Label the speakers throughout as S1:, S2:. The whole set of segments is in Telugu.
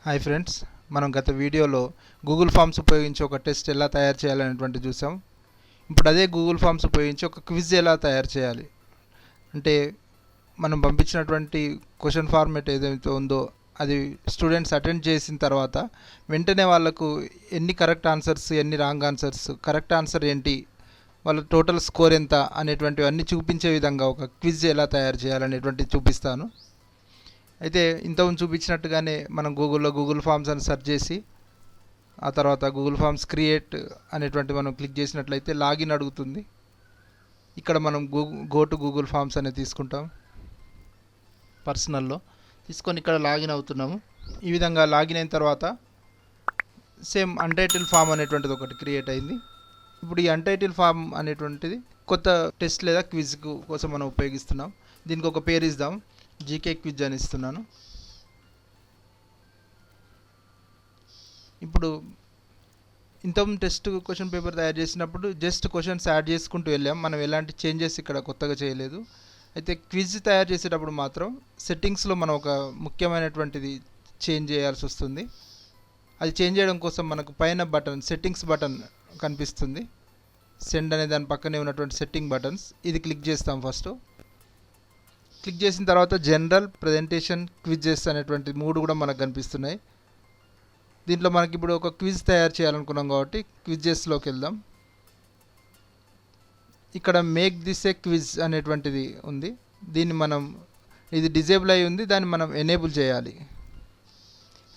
S1: హాయ్ ఫ్రెండ్స్, మనం గత వీడియోలో గూగుల్ ఫామ్స్ ఉపయోగించి ఒక టెస్ట్ ఎలా తయారు చేయాలనేటువంటి చూసాం. ఇప్పుడు అదే గూగుల్ ఫామ్స్ ఉపయోగించి ఒక క్విజ్ ఎలా తయారు చేయాలి అంటే మనం పంపించినటువంటి క్వశ్చన్ ఫార్మేట్ ఏదైతే ఉందో అది స్టూడెంట్స్ అటెండ్ చేసిన తర్వాత వెంటనే వాళ్ళకు ఎన్ని కరెక్ట్ ఆన్సర్స్, ఎన్ని రాంగ్ ఆన్సర్స్, కరెక్ట్ ఆన్సర్ ఏంటి, వాళ్ళ టోటల్ స్కోర్ ఎంత అనేటువంటివన్నీ చూపించే విధంగా ఒక క్విజ్ ఎలా తయారు చేయాలనేటువంటిది చూపిస్తాను. అయితే ఇంతకుముందు చూపించినట్టుగానే మనం గూగుల్ ఫామ్స్ అని సెర్చ్ చేసి ఆ తర్వాత గూగుల్ ఫామ్స్ క్రియేట్ అనేటువంటి మనం క్లిక్ చేసినట్లయితే లాగిన్ అడుగుతుంది. ఇక్కడ మనం గో టు గూగుల్ ఫామ్స్ అనేది తీసుకుంటాం. పర్సనల్లో తీసుకొని ఇక్కడ లాగిన్ అవుతున్నాము. ఈ విధంగా లాగిన్ అయిన తర్వాత సేమ్ అన్టైటిల్ ఫామ్ అనేటువంటిది ఒకటి క్రియేట్ అయింది. ఇప్పుడు ఈ అన్టైటిల్ ఫామ్ అనేటువంటిది కొత్త టెస్ట్ లేదా క్విజ్ కోసం మనం ఉపయోగిస్తున్నాం. దీనికి ఒక పేరు ఇద్దాం, జీకే క్విజ్ అని ఇస్తున్నాను. ఇప్పుడు ఇంతకుముందు టెస్ట్ క్వశ్చన్ పేపర్ తయారు చేసినప్పుడు జస్ట్ క్వశ్చన్స్ యాడ్ చేసుకుంటూ వెళ్ళాం, మనం ఎలాంటి చేంజెస్ ఇక్కడ కొత్తగా చేయలేదు. అయితే క్విజ్ తయారు చేసేటప్పుడు మాత్రం సెట్టింగ్స్లో మనం ఒక ముఖ్యమైనటువంటిది చేంజ్ చేయాల్సి వస్తుంది. అది చేంజ్ చేయడం కోసం మనకు పైన బటన్ సెట్టింగ్స్ బటన్ కనిపిస్తుంది. సెండ్ అనే దాని పక్కనే ఉన్నటువంటి సెట్టింగ్ బటన్స్, ఇది క్లిక్ చేస్తాం. ఫస్ట్ క్లిక్ చేసిన తర్వాత జనరల్, ప్రజెంటేషన్, క్విజెస్ అనేటువంటి మూడు కూడా మనకు కనిపిస్తున్నాయి. దీంట్లో మనకి ఇప్పుడు ఒక క్విజ్ తయారు చేయాలనుకున్నాం కాబట్టి క్విజెస్లోకి వెళ్దాం. ఇక్కడ మేక్ దిస్ ఏ క్విజ్ అనేటువంటిది ఉంది. దీన్ని మనం ఇది డిజేబుల్ అయి ఉంది, దాన్ని మనం ఎనేబుల్ చేయాలి.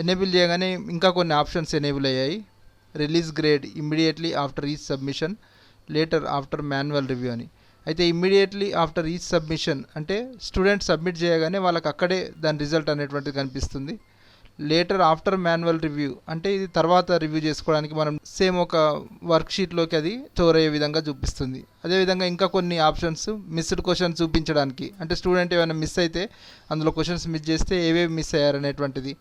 S1: ఎనేబుల్ చేయగానే ఇంకా కొన్ని ఆప్షన్స్ ఎనేబుల్ అయ్యాయి. Release grade immediately after each submission, later after manual review అని. అయితే ఇమ్మీడియట్లీ ఆఫ్టర్ ఈచ్ సబ్మిషన్ అంటే స్టూడెంట్ సబ్మిట్ చేయగానే వాళ్ళకి అక్కడే దాని రిజల్ట్ అనేటువంటిది కనిపిస్తుంది. లేటర్ ఆఫ్టర్ మాన్యువల్ రివ్యూ అంటే ఇది తర్వాత రివ్యూ చేసుకోవడానికి మనం సేమ్ ఒక వర్క్షీట్లోకి అది స్టోర్ అయ్యే విధంగా చూపిస్తుంది. అదేవిధంగా ఇంకా కొన్ని ఆప్షన్స్ మిస్డ్ క్వశ్చన్స్ చూపించడానికి, అంటే స్టూడెంట్ ఏమైనా మిస్ అయితే అందులో క్వశ్చన్స్ మిస్ చేస్తే ఏవేవి మిస్ అయ్యారనేటువంటిది,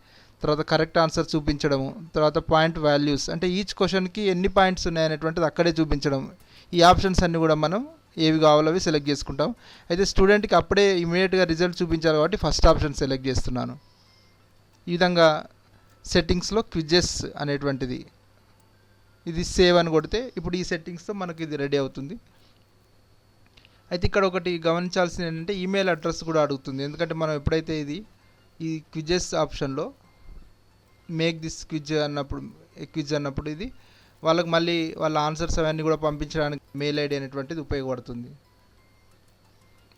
S1: తర్వాత కరెక్ట్ ఆన్సర్ చూపించడము, తర్వాత పాయింట్ వాల్యూస్ అంటే ఈచ్ క్వశ్చన్కి ఎన్ని పాయింట్స్ ఉన్నాయనేటువంటిది అక్కడే చూపించడం. ఈ ఆప్షన్స్ అన్నీ కూడా మనం ఏవి కావాలో అవి సెలెక్ట్ చేసుకుంటాం. అయితే స్టూడెంట్కి అప్పుడే ఇమీడియట్గా రిజల్ట్ చూపించాలి కాబట్టి ఫస్ట్ ఆప్షన్ సెలెక్ట్ చేస్తున్నాను. ఈ విధంగా సెట్టింగ్స్లో క్విజెస్ అనేటువంటిది ఇది సేవ్ అని కొడితే ఇప్పుడు ఈ సెట్టింగ్స్తో మనకి ఇది రెడీ అవుతుంది. అయితే ఇక్కడ ఒకటి గమనించాల్సింది ఏంటంటే ఈమెయిల్ అడ్రస్ కూడా అడుగుతుంది. ఎందుకంటే మనం ఎప్పుడైతే ఈ క్విజెస్ ఆప్షన్లో మేక్ దిస్ క్విజ్ అన్నప్పుడు ఇది వాళ్ళకి మళ్ళీ వాళ్ళ ఆన్సర్స్ అవన్నీ కూడా పంపించడానికి మెయిల్ ఐడి అనేటువంటిది ఉపయోగపడుతుంది.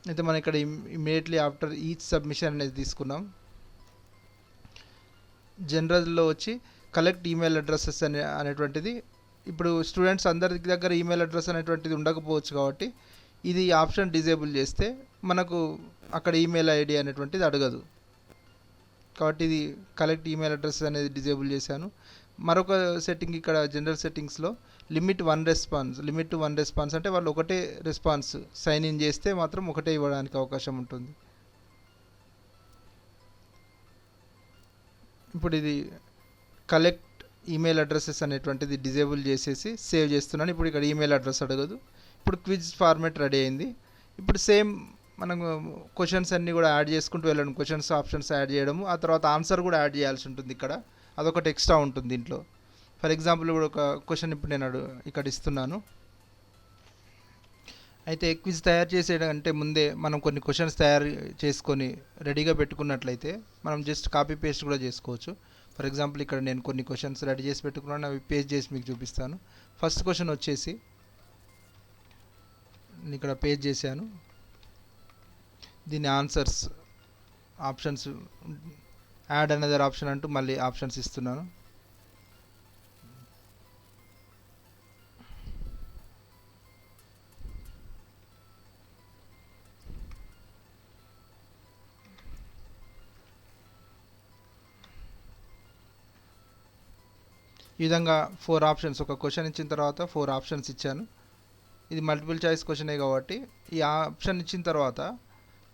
S1: అయితే మనం ఇక్కడ ఇమ్మీడియట్లీ ఆఫ్టర్ ఈచ్ సబ్మిషన్ అనేది తీసుకున్నాం. జనరల్లో వచ్చి కలెక్ట్ ఈమెయిల్ అడ్రస్సెస్ అనేటువంటిది ఇప్పుడు స్టూడెంట్స్ అందరి దగ్గర ఈమెయిల్ అడ్రస్ అనేటువంటిది ఉండకపోవచ్చు కాబట్టి ఇది ఆప్షన్ డిజేబుల్ చేస్తే మనకు అక్కడ ఈమెయిల్ ఐడి అనేటువంటిది అడగదు. కాబట్టి ఇది కలెక్ట్ ఈమెయిల్ అడ్రస్ అనేది డిజేబుల్ చేశాను. మరొక సెట్టింగ్ ఇక్కడ జనరల్ సెట్టింగ్స్లో లిమిట్ టు వన్ రెస్పాన్స్ అంటే వాళ్ళు ఒకటే రెస్పాన్స్ సైన్ ఇన్ చేస్తే మాత్రం ఒకటే ఇవ్వడానికి అవకాశం ఉంటుంది. ఇప్పుడు ఇది కలెక్ట్ ఈమెయిల్ అడ్రసెస్ అనేటువంటిది డిజేబుల్ చేసేసి సేవ్ చేస్తున్నాను. ఇప్పుడు ఇక్కడ ఈమెయిల్ అడ్రస్ అడగదు. ఇప్పుడు క్విజ్ ఫార్మేట్ రెడీ అయింది. ఇప్పుడు సేమ్ మనం క్వశ్చన్స్ అన్నీ కూడా యాడ్ చేసుకుంటూ వెళ్ళడం, క్వశ్చన్స్ ఆప్షన్స్ యాడ్ చేయడము, ఆ తర్వాత ఆన్సర్ కూడా యాడ్ చేయాల్సి ఉంటుంది. ఇక్కడ అదొకటి ఎక్స్ట్రా ఉంటుంది దీంట్లో. ఫర్ ఎగ్జాంపుల్ ఇప్పుడు ఒక క్వశ్చన్ ఇప్పుడు నేను ఇక్కడ ఇస్తున్నాను. అయితే క్విజ్ తయారు చేసేటంటే ముందే మనం కొన్ని క్వశ్చన్స్ తయారు చేసుకొని రెడీగా పెట్టుకున్నట్లయితే మనం జస్ట్ కాపీ పేస్ట్ కూడా చేసుకోవచ్చు. ఫర్ ఎగ్జాంపుల్ ఇక్కడ నేను కొన్ని క్వశ్చన్స్ రెడీ చేసి పెట్టుకున్నాను, అవి పేస్ట్ చేసి మీకు చూపిస్తాను. ఫస్ట్ క్వశ్చన్ వచ్చేసి నేను ఇక్కడ పేస్ట్ చేశాను. దీని answers options add another option అంటూ మళ్ళీ ఆప్షన్స్ ఇస్తున్నాను. ఈ విధంగా 4 ఆప్షన్స్, ఒక క్వశ్చన్ ఇచ్చిన తర్వాత 4 ఆప్షన్స్ ఇచ్చాను. ఇది మల్టిపుల్ చాయిస్ క్వశ్చనే కాబట్టి ఈ ఆప్షన్ ఇచ్చిన తర్వాత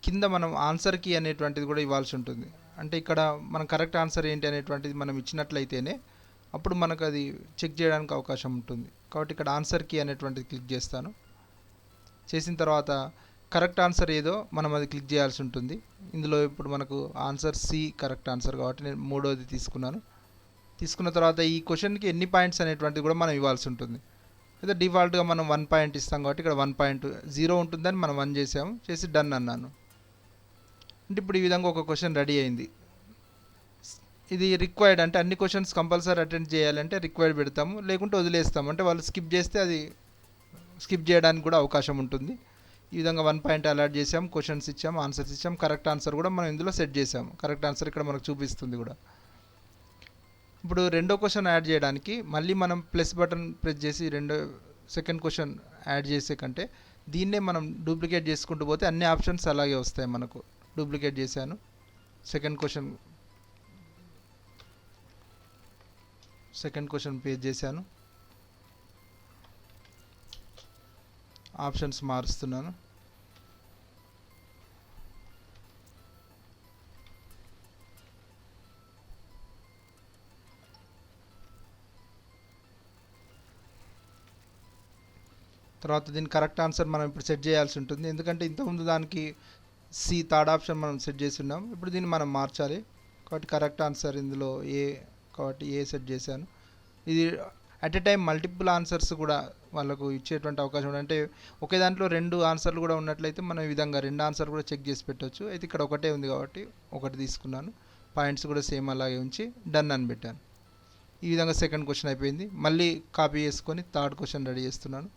S1: కింద మనం ఆన్సర్ కీ అనేటువంటిది కూడా ఇవ్వాల్సి ఉంటుంది. అంటే ఇక్కడ మనం కరెక్ట్ ఆన్సర్ ఏంటి అనేటువంటిది మనం ఇచ్చినట్లయితేనే అప్పుడు మనకు అది చెక్ చేయడానికి అవకాశం ఉంటుంది. కాబట్టి ఇక్కడ ఆన్సర్ కీ అనేటువంటిది క్లిక్ చేస్తాను. చేసిన తర్వాత కరెక్ట్ ఆన్సర్ ఏదో మనం అది క్లిక్ చేయాల్సి ఉంటుంది. ఇందులో ఇప్పుడు మనకు ఆన్సర్ సి కరెక్ట్ ఆన్సర్ కాబట్టి నేను మూడోది తీసుకున్నాను. తీసుకున్న తర్వాత ఈ క్వశ్చన్కి ఎన్ని పాయింట్స్ అనేటువంటిది కూడా మనం ఇవ్వాల్సి ఉంటుంది. అయితే డిఫాల్ట్గా మనం 1 పాయింట్ ఇస్తాం కాబట్టి ఇక్కడ 1.0 ఉంటుందని మనం 1 చేసాము, చేసి డన్ అన్నాను. అంటే ఇప్పుడు ఈ విధంగా ఒక క్వశ్చన్ రెడీ అయింది. ఇది రిక్వైర్డ్ అంటే అన్ని క్వశ్చన్స్ కంపల్సరీ అటెండ్ చేయాలంటే రిక్వైర్డ్ పెడతాము, లేకుంటే వదిలేస్తాము. అంటే వాళ్ళు స్కిప్ చేస్తే అది స్కిప్ చేయడానికి కూడా అవకాశం ఉంటుంది. ఈ విధంగా 1 పాయింట్ అలాట్ చేసాం, క్వశ్చన్స్ ఇచ్చాము, ఆన్సర్స్ ఇచ్చాము. కరెక్ట్ ఆన్సర్ కూడా మనం ఇందులో సెట్ చేసాము. కరెక్ట్ ఆన్సర్ ఇక్కడ మనకు చూపిస్తుంది కూడా. ఇప్పుడు రెండో క్వశ్చన్ యాడ్ చేయడానికి మళ్ళీ మనం ప్లస్ బటన్ ప్రెస్ చేసి సెకండ్ క్వశ్చన్ యాడ్ చేసే కంటే దీన్నే మనం డూప్లికేట్ చేసుకుంటూ పోతే అన్ని ఆప్షన్స్ అలాగే వస్తాయి మనకు. డూప్లికేట్ చేశాను, సెకండ్ క్వశ్చన్ పేజ్ చేశాను, ఆప్షన్స్ మారుస్తున్నాను. తర్వాత దీని కరెక్ట్ ఆన్సర్ మనం ఇప్పుడు సెట్ చేయాల్సి ఉంటుంది, ఎందుకంటే ఇంతకుముందు దానికి థర్డ్ ఆప్షన్ మనం సెట్ చేసి ఉన్నాం. ఇప్పుడు దీన్ని మనం మార్చాలి కాబట్టి కరెక్ట్ ఆన్సర్ ఇందులో కాబట్టి ఏ సెట్ చేశాను. ఇది at a time multiple answers కూడా వాళ్ళకు ఇచ్చేటువంటి అవకాశం ఉంది. అంటే ఒకే దాంట్లో 2 ఆన్సర్లు కూడా ఉన్నట్లయితే మనం ఈ విధంగా 2 ఆన్సర్ కూడా చెక్ చేసి పెట్టవచ్చు. అయితే ఇక్కడ ఒకటే ఉంది కాబట్టి ఒకటి తీసుకున్నాను, పాయింట్స్ కూడా సేమ్ అలాగే ఉంచి డన్ అని పెట్టాను. ఈ విధంగా సెకండ్ క్వశ్చన్ అయిపోయింది. మళ్ళీ కాపీ చేసుకొని థర్డ్ క్వశ్చన్ రెడీ చేస్తున్నాను.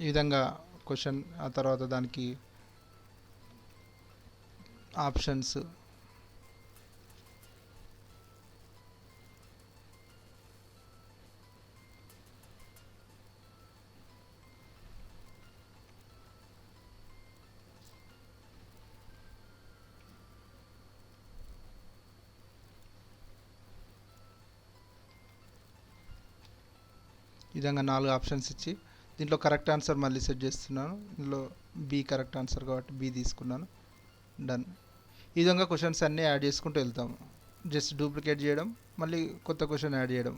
S1: ఈ విధంగా క్వశ్చన్, ఆ తర్వాత దానికి ఆప్షన్స్, ఈ విధంగా 4 ఆప్షన్స్ ఇచ్చి దీంట్లో కరెక్ట్ ఆన్సర్ మళ్ళీ సెట్ చేస్తున్నాను. ఇందులో బి కరెక్ట్ ఆన్సర్ కాబట్టి బి తీసుకున్నాను, డన్. ఈ విధంగా క్వశ్చన్స్ అన్నీ యాడ్ చేసుకుంటూ వెళ్తాము. జస్ట్ డూప్లికేట్ చేయడం, మళ్ళీ కొత్త క్వశ్చన్ యాడ్ చేయడం.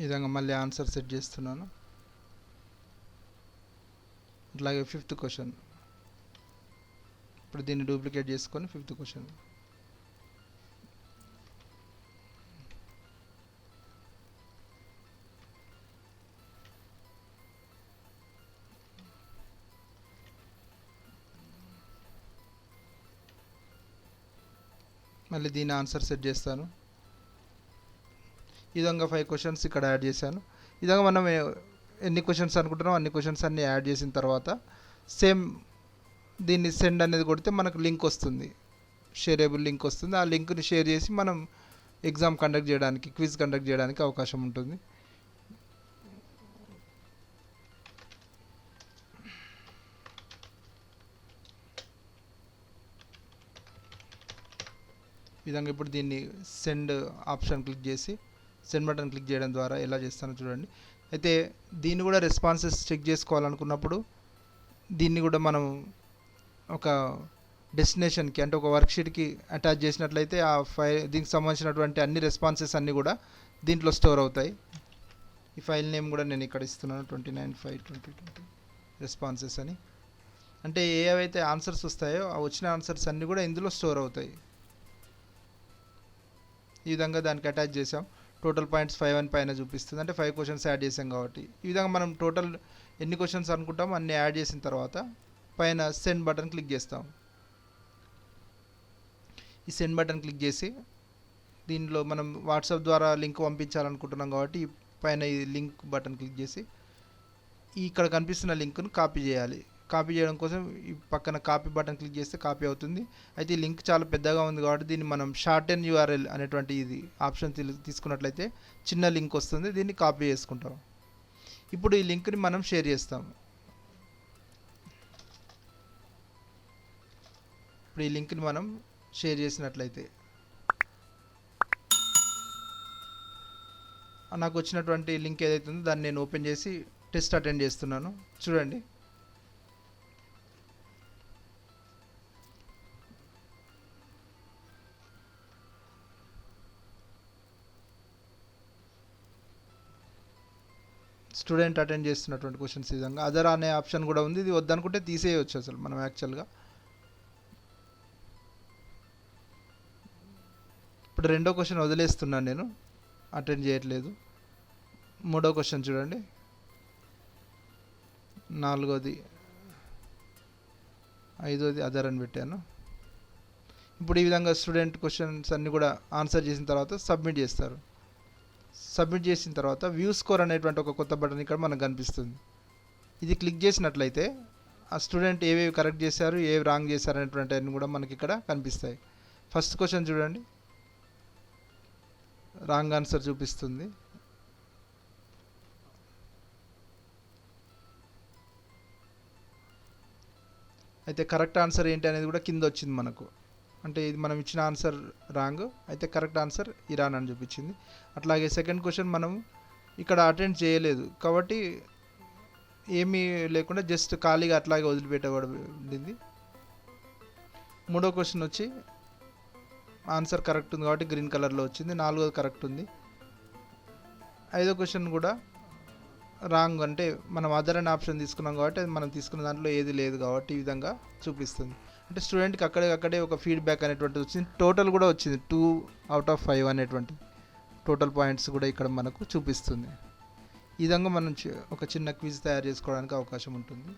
S1: ఈ విధంగా మళ్ళీ ఆన్సర్ సెట్ చేస్తున్నాను. ఇట్లాగే ఫిఫ్త్ క్వశ్చన్, ఇప్పుడు దీన్ని డూప్లికేట్ చేసుకొని ఫిఫ్త్ క్వశ్చన్. మళ్ళీ దీని ఆన్సర్ సెట్ చేస్తాను. ఈ విధంగా 5 క్వశ్చన్స్ ఇక్కడ యాడ్ చేశాను. ఈ విధంగా మనం ఎన్ని క్వశ్చన్స్ అనుకుంటున్నాం అన్ని క్వశ్చన్స్ అన్ని యాడ్ చేసిన తర్వాత సేమ్ దీన్ని సెండ్ అనేది కొడితే మనకు లింక్ వస్తుంది, షేరబుల్ లింక్ వస్తుంది. ఆ లింక్ని షేర్ చేసి మనం ఎగ్జామ్ కండక్ట్ చేయడానికి, క్విజ్ కండక్ట్ చేయడానికి అవకాశం ఉంటుంది. ఈ విధంగా ఇప్పుడు దీన్ని సెండ్ ఆప్షన్ క్లిక్ చేసి సెండ్ బటన్ క్లిక్ చేయడం ద్వారా ఎలా చేస్తానో చూడండి. అయితే దీన్ని కూడా రెస్పాన్సెస్ చెక్ చేసుకోవాలనుకున్నప్పుడు దీన్ని కూడా మనం ఒక డెస్టినేషన్కి అంటే ఒక వర్క్షీట్కి అటాచ్ చేసినట్లయితే ఆ దీనికి సంబంధించినటువంటి అన్ని రెస్పాన్సెస్ అన్నీ కూడా దీంట్లో స్టోర్ అవుతాయి. ఈ ఫైల్ నేమ్ కూడా నేను ఇక్కడ ఇస్తున్నాను, 29/5/2020 రెస్పాన్సెస్ అని. అంటే ఏవైతే ఆన్సర్స్ వస్తాయో ఆ వచ్చిన ఆన్సర్స్ అన్నీ కూడా ఇందులో స్టోర్ అవుతాయి. ఈ విధంగా దానికి అటాచ్ చేసాం. టోటల్ పాయింట్స్ 5 అని పైన చూపిస్తుంది, అంటే 5 క్వశ్చన్స్ యాడ్ చేసాం కాబట్టి. ఈ విధంగా మనం టోటల్ ఎన్ని క్వశ్చన్స్ అనుకుంటామో అన్ని యాడ్ చేసిన తర్వాత పైన సెండ్ బటన్ క్లిక్ చేస్తాం. ఈ సెండ్ బటన్ క్లిక్ చేసి దీనిలో మనం వాట్సాప్ ద్వారా లింక్ పంపించాలనుకుంటున్నాం కాబట్టి పైన ఈ లింక్ బటన్ క్లిక్ చేసి ఇక్కడ కనిపిస్తున్న లింక్ను కాపీ చేయాలి. కాపీ చేయడం కోసం ఈ పక్కన కాపీ బటన్ క్లిక్ చేస్తే కాపీ అవుతుంది. అయితే ఈ లింక్ చాలా పెద్దగా ఉంది కాబట్టి దీన్ని మనం షార్ట్ అండ్ యూఆర్ఎల్ అనేటువంటి ఇది ఆప్షన్ తీసుకున్నట్లయితే చిన్న లింక్ వస్తుంది, దీన్ని కాపీ చేసుకుంటాం. ఇప్పుడు ఈ లింక్ని మనం షేర్ చేస్తాం. ఇప్పుడు ఈ లింక్ని మనం షేర్ చేసినట్లయితే నాకు వచ్చినటువంటి లింక్ ఏదైతే ఉందో దాన్ని నేను ఓపెన్ చేసి టెస్ట్ అటెండ్ చేస్తున్నాను. చూడండి, స్టూడెంట్ అటెండ్ చేస్తున్నటువంటి క్వశ్చన్స్ ఈ విధంగా. అదర్ అనే ఆప్షన్ కూడా ఉంది. ఇది వద్దనుకుంటే తీసేయవచ్చు అసలు మనం యాక్చువల్గా. ఇప్పుడు రెండో క్వశ్చన్ వదిలేస్తున్నాను, నేను అటెండ్ చేయట్లేదు. మూడో క్వశ్చన్ చూడండి, నాలుగోది, ఐదోది అదర్ అని పెట్టాను. ఇప్పుడు ఈ విధంగా స్టూడెంట్ క్వశ్చన్స్ అన్నీ కూడా ఆన్సర్ చేసిన తర్వాత సబ్మిట్ చేస్తారు. సబ్మిట్ చేసిన తర్వాత వ్యూ స్కోర్ అనేటువంటి ఒక కొత్త బటన్ ఇక్కడ మనకు కనిపిస్తుంది. ఇది క్లిక్ చేసినట్లయితే ఆ స్టూడెంట్ ఏవేవి కరెక్ట్ చేశారు, ఏవి రాంగ్ చేశారు అనేటువంటి అన్నీ కూడా మనకి ఇక్కడ కనిపిస్తాయి. ఫస్ట్ క్వశ్చన్ చూడండి, రాంగ్ ఆన్సర్ చూపిస్తుంది. అయితే కరెక్ట్ ఆన్సర్ ఏంటి అనేది కూడా కింద వచ్చింది మనకు. అంటే ఇది మనం ఇచ్చిన ఆన్సర్ రాంగ్, అయితే కరెక్ట్ ఆన్సర్ ఇరాన్ అని చూపించింది. అట్లాగే సెకండ్ క్వశ్చన్ మనం ఇక్కడ అటెండ్ చేయలేదు కాబట్టి ఏమీ లేకుండా జస్ట్ ఖాళీగా అట్లాగే వదిలిపెట్టబడింది. మూడో క్వశ్చన్ వచ్చి ఆన్సర్ కరెక్ట్ ఉంది కాబట్టి గ్రీన్ కలర్లో వచ్చింది. నాలుగోది కరెక్ట్ ఉంది. ఐదో క్వశ్చన్ కూడా రాంగ్, అంటే మనం అదర్ అనే ఆప్షన్ తీసుకున్నాం కాబట్టి అది మనం తీసుకున్న దాంట్లో ఏది లేదు కాబట్టి ఈ విధంగా చూపిస్తుంది. అంటే స్టూడెంట్కి అక్కడే ఒక ఫీడ్బ్యాక్ అనేటువంటిది వచ్చింది. టోటల్ కూడా వచ్చింది 2/5 అనేటువంటి టోటల్ పాయింట్స్ కూడా ఇక్కడ మనకు చూపిస్తుంది. ఈ విధంగా మనం ఒక చిన్న క్విజ్ తయారు చేసుకోవడానికి అవకాశం ఉంటుంది.